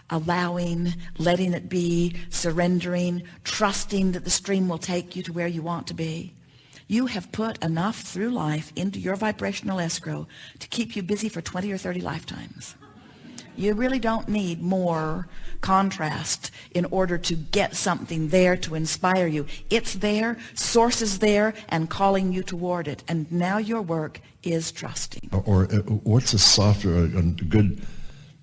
allowing, letting it be, surrendering, trusting that the stream will take you to where you want to be. You have put enough through life into your vibrational escrow to keep you busy for 20 or 30 lifetimes. You really don't need more contrast in order to get something there to inspire you. It's there, source is there, and calling you toward it. And now your work is trusting. Or what's a softer, a good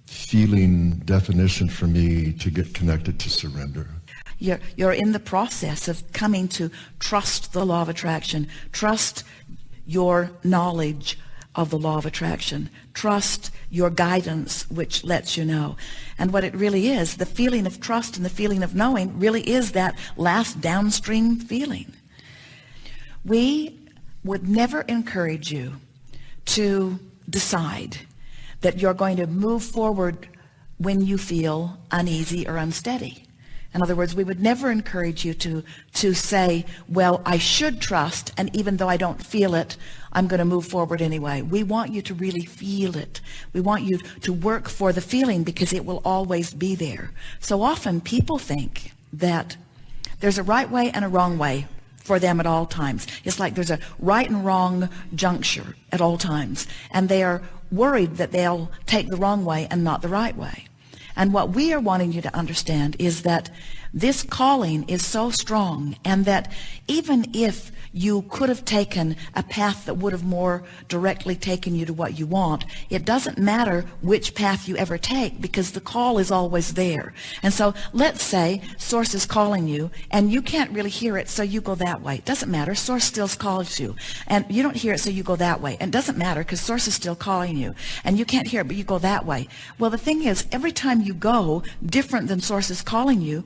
feeling definition for me to get connected to surrender? You're in the process of coming to trust the law of attraction. Trust your knowledge of the law of attraction. Trust your guidance, which lets you know. And what it really is, the feeling of trust and the feeling of knowing really is that last downstream feeling. We would never encourage you to decide that you're going to move forward when you feel uneasy or unsteady. In other words, we would never encourage you to say, well, I should trust, and even though I don't feel it, I'm going to move forward anyway. We want you to really feel it. We want you to work for the feeling because it will always be there. So often people think that there's a right way and a wrong way for them at all times. It's like there's a right and wrong juncture at all times, and they are worried that they'll take the wrong way and not the right way. And what we are wanting you to understand is that this calling is so strong, and that even if you could have taken a path that would have more directly taken you to what you want, it doesn't matter which path you ever take because the call is always there. And so let's say Source is calling you and you can't really hear it, so you go that way. It doesn't matter. Source still calls you and you don't hear it, so you go that way. And it doesn't matter because Source is still calling you and you can't hear it, but you go that way. Well, the thing is, every time you go different than Source is calling you,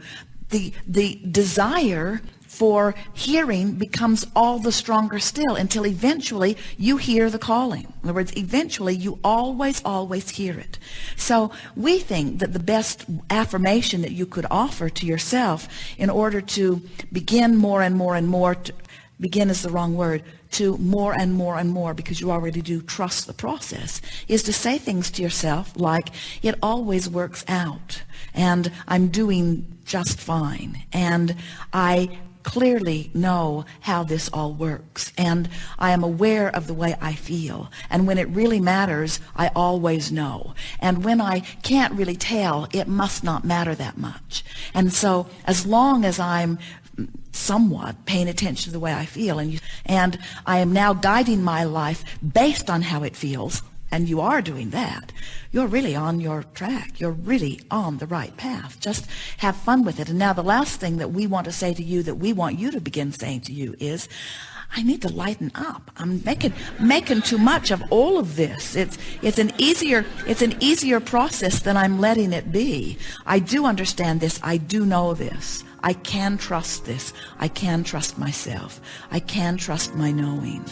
the desire for hearing becomes all the stronger still, until eventually you hear the calling. In other words, eventually you always hear it. So we think that the best affirmation that you could offer to yourself in order to begin more and more and more, begin is the wrong word, to more and more and more, because you already do trust the process, is to say things to yourself like, it always works out, and I'm doing just fine, and I clearly know how this all works, and I am aware of the way I feel, and when it really matters, I always know, and when I can't really tell, it must not matter that much. And so as long as I'm somewhat paying attention to the way I feel, and I am now guiding my life based on how it feels, and you are doing that, you're really on your track. You're really on the right path. Just have fun with it. And now the last thing that we want to say to you, that we want you to begin saying to you, is, I need to lighten up. I'm making too much of all of this. It's an easier process than I'm letting it be. I do understand this. I do know this. I can trust this. I can trust myself. I can trust my knowing.